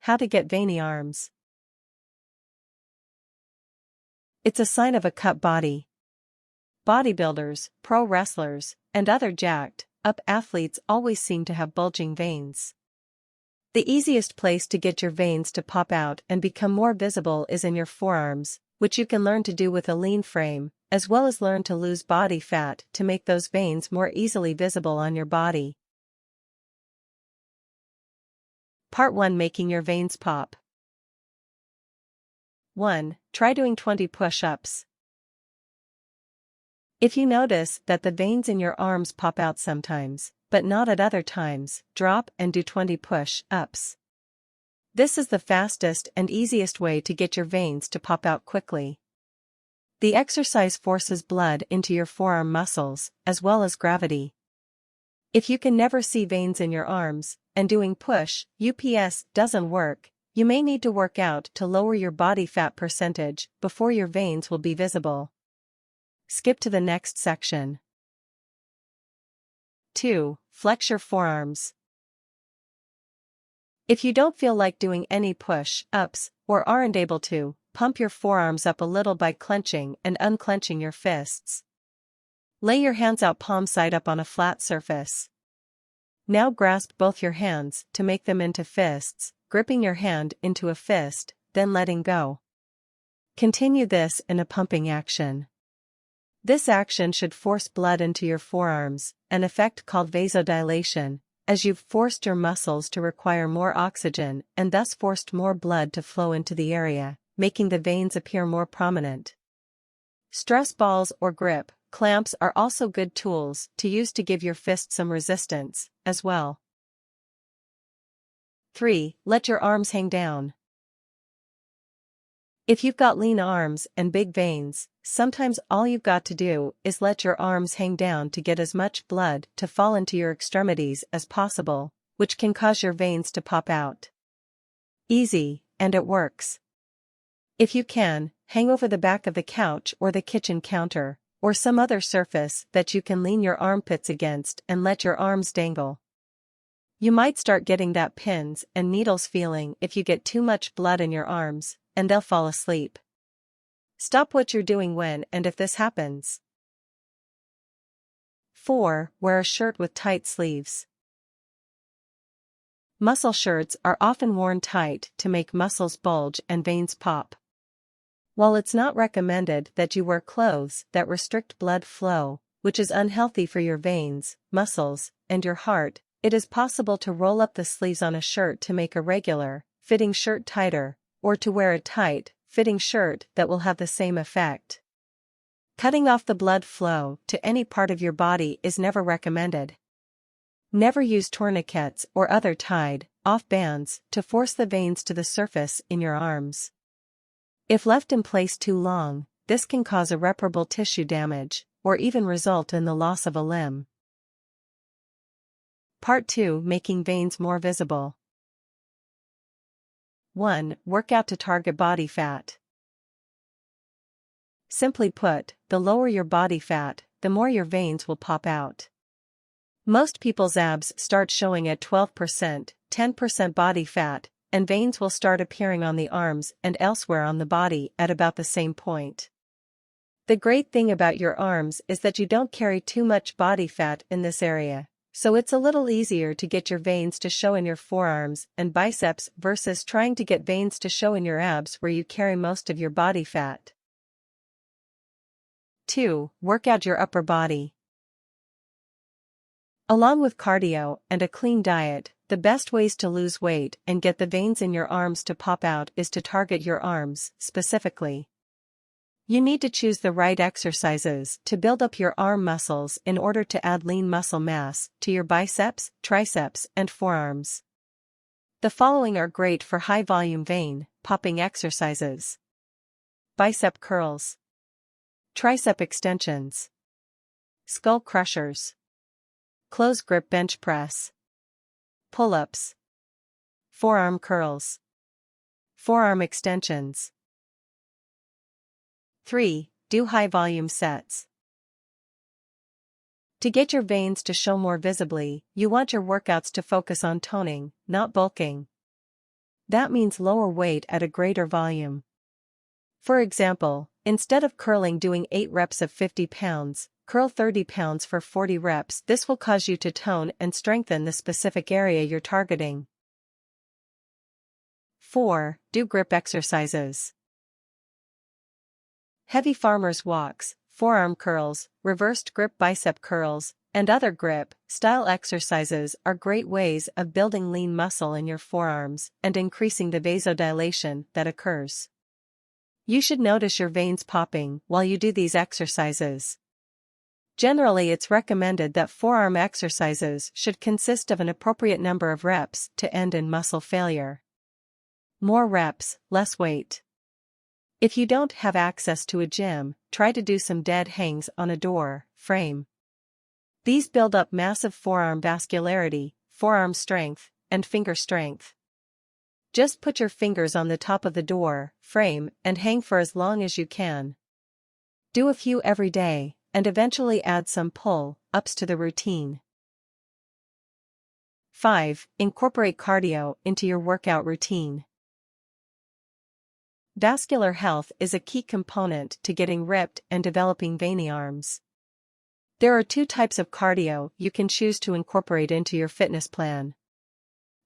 How to get veiny arms. It's a sign of a cut body. Bodybuilders, pro wrestlers, and other jacked-up athletes always seem to have bulging veins. The easiest place to get your veins to pop out and become more visible is in your forearms, which you can learn to do with a lean frame, as well as learn to lose body fat to make those veins more easily visible on your body. Part 1: Making your veins pop. 1. Try doing 20 push-ups. If you notice that the veins in your arms pop out sometimes, but not at other times, drop and do 20 push-ups. This is the fastest and easiest way to get your veins to pop out quickly. The exercise forces blood into your forearm muscles, as well as gravity. If you can never see veins in your arms, and doing push-ups doesn't work, you may need to work out to lower your body fat percentage before your veins will be visible. Skip to the next section. 2. Flex your forearms. If you don't feel like doing any push-ups, or aren't able to, pump your forearms up a little by clenching and unclenching your fists. Lay your hands out palm side up on a flat surface. Now grasp both your hands to make them into fists, gripping your hand into a fist, then letting go. Continue this in a pumping action. This action should force blood into your forearms, an effect called vasodilation, as you've forced your muscles to require more oxygen and thus forced more blood to flow into the area, making the veins appear more prominent. Stress balls or grip clamps are also good tools to use to give your fist some resistance, as well. 3. Let your arms hang down. If you've got lean arms and big veins, sometimes all you've got to do is let your arms hang down to get as much blood to fall into your extremities as possible, which can cause your veins to pop out. Easy, and it works. If you can, hang over the back of the couch or the kitchen counter, or some other surface that you can lean your armpits against and let your arms dangle. You might start getting that pins and needles feeling if you get too much blood in your arms, and they'll fall asleep. Stop what you're doing when and if this happens. 4. Wear a shirt with tight sleeves. Muscle shirts are often worn tight to make muscles bulge and veins pop. While it's not recommended that you wear clothes that restrict blood flow, which is unhealthy for your veins, muscles, and your heart, it is possible to roll up the sleeves on a shirt to make a regular, fitting shirt tighter, or to wear a tight, fitting shirt that will have the same effect. Cutting off the blood flow to any part of your body is never recommended. Never use tourniquets or other tied-off bands to force the veins to the surface in your arms. If left in place too long, this can cause irreparable tissue damage, or even result in the loss of a limb. Part 2: Making veins more visible. 1. Work out to target body fat. Simply put, the lower your body fat, the more your veins will pop out. Most people's abs start showing at 12%, 10% body fat, and veins will start appearing on the arms and elsewhere on the body at about the same point. The great thing about your arms is that you don't carry too much body fat in this area, so it's a little easier to get your veins to show in your forearms and biceps versus trying to get veins to show in your abs where you carry most of your body fat. 2. Work out your upper body. Along with cardio and a clean diet, the best ways to lose weight and get the veins in your arms to pop out is to target your arms, specifically. You need to choose the right exercises to build up your arm muscles in order to add lean muscle mass to your biceps, triceps, and forearms. The following are great for high-volume vein popping exercises: bicep curls, tricep extensions, skull crushers, close grip bench press, pull-ups, forearm curls, forearm extensions. 3. Do high-volume sets. To get your veins to show more visibly, you want your workouts to focus on toning, not bulking. That means lower weight at a greater volume. For example, instead of curling doing 8 reps of 50 pounds, curl 30 pounds for 40 reps. This will cause you to tone and strengthen the specific area you're targeting. 4. Do grip exercises. Heavy farmer's walks, forearm curls, reversed grip bicep curls, and other grip-style exercises are great ways of building lean muscle in your forearms and increasing the vasodilation that occurs. You should notice your veins popping while you do these exercises. Generally, it's recommended that forearm exercises should consist of an appropriate number of reps to end in muscle failure. More reps, less weight. If you don't have access to a gym, try to do some dead hangs on a door frame. These build up massive forearm vascularity, forearm strength, and finger strength. Just put your fingers on the top of the door frame and hang for as long as you can. Do a few every day, and eventually add some pull-ups to the routine. 5. Incorporate cardio into your workout routine. Vascular health is a key component to getting ripped and developing veiny arms. There are 2 types of cardio you can choose to incorporate into your fitness plan.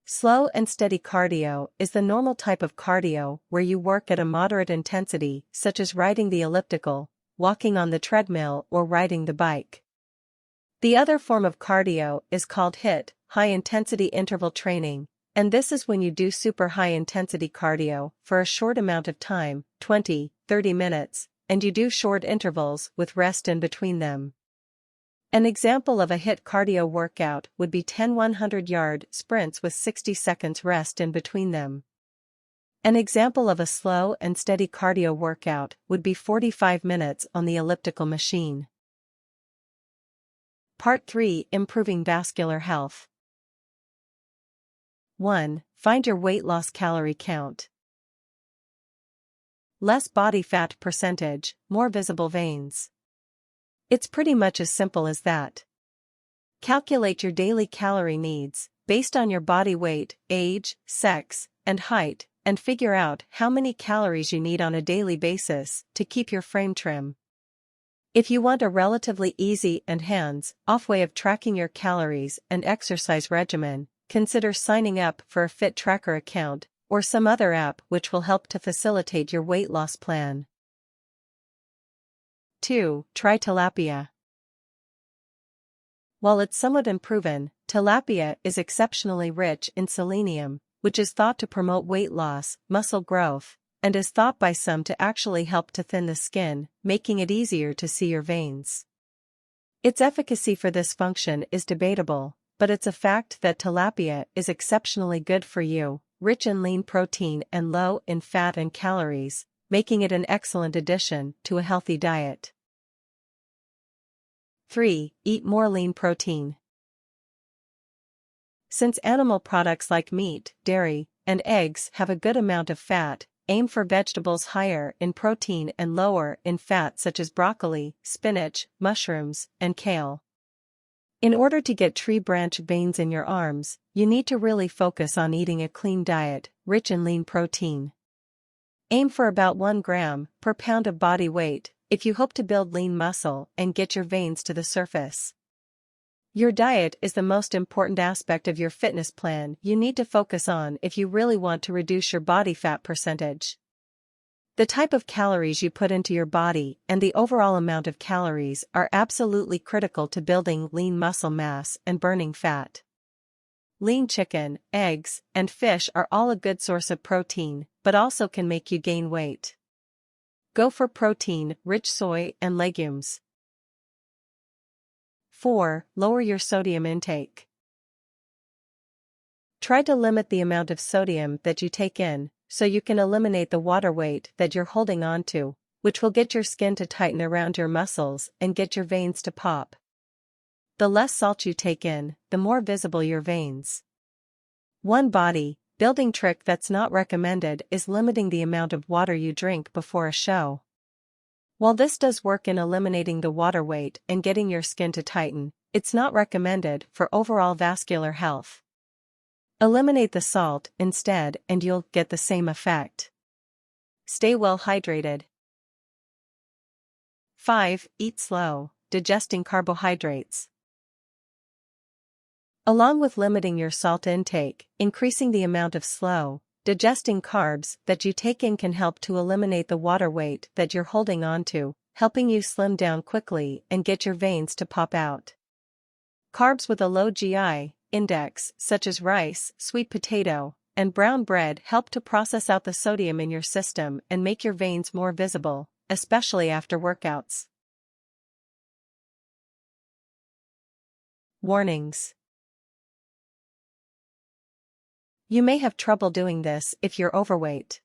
Slow and steady cardio is the normal type of cardio where you work at a moderate intensity, such as riding the elliptical, walking on the treadmill, or riding the bike. The other form of cardio is called HIIT, high-intensity interval training, and this is when you do super high-intensity cardio for a short amount of time, 20-30 minutes, and you do short intervals with rest in between them. An example of a HIIT cardio workout would be 10 100-yard sprints with 60 seconds rest in between them. An example of a slow and steady cardio workout would be 45 minutes on the elliptical machine. Part 3. Improving vascular health. 1. Find your weight loss calorie count. Less body fat percentage, more visible veins. It's pretty much as simple as that. Calculate your daily calorie needs, based on your body weight, age, sex, and height, and figure out how many calories you need on a daily basis to keep your frame trim. If you want a relatively easy and hands-off way of tracking your calories and exercise regimen, consider signing up for a Fit Tracker account or some other app which will help to facilitate your weight loss plan. 2. Try tilapia. While it's somewhat unproven, tilapia is exceptionally rich in selenium, which is thought to promote weight loss, muscle growth, and is thought by some to actually help to thin the skin, making it easier to see your veins. Its efficacy for this function is debatable, but it's a fact that tilapia is exceptionally good for you, rich in lean protein and low in fat and calories, making it an excellent addition to a healthy diet. 3. Eat more lean protein. Since animal products like meat, dairy, and eggs have a good amount of fat, aim for vegetables higher in protein and lower in fat such as broccoli, spinach, mushrooms, and kale. In order to get tree branch veins in your arms, you need to really focus on eating a clean diet, rich in lean protein. Aim for about 1 gram per pound of body weight if you hope to build lean muscle and get your veins to the surface. Your diet is the most important aspect of your fitness plan you need to focus on if you really want to reduce your body fat percentage. The type of calories you put into your body and the overall amount of calories are absolutely critical to building lean muscle mass and burning fat. Lean chicken, eggs, and fish are all a good source of protein, but also can make you gain weight. Go for protein-rich soy and legumes. 4. Lower your sodium intake. Try to limit the amount of sodium that you take in, so you can eliminate the water weight that you're holding onto, which will get your skin to tighten around your muscles and get your veins to pop. The less salt you take in, the more visible your veins. One body-building trick that's not recommended is limiting the amount of water you drink before a show. While this does work in eliminating the water weight and getting your skin to tighten, it's not recommended for overall vascular health. Eliminate the salt instead and you'll get the same effect. Stay well hydrated. 5. Eat slow, digesting carbohydrates. Along with limiting your salt intake, increasing the amount of slow, digesting carbs that you take in can help to eliminate the water weight that you're holding onto, helping you slim down quickly and get your veins to pop out. Carbs with a low GI index, such as rice, sweet potato, and brown bread, help to process out the sodium in your system and make your veins more visible, especially after workouts. Warnings. You may have trouble doing this if you're overweight.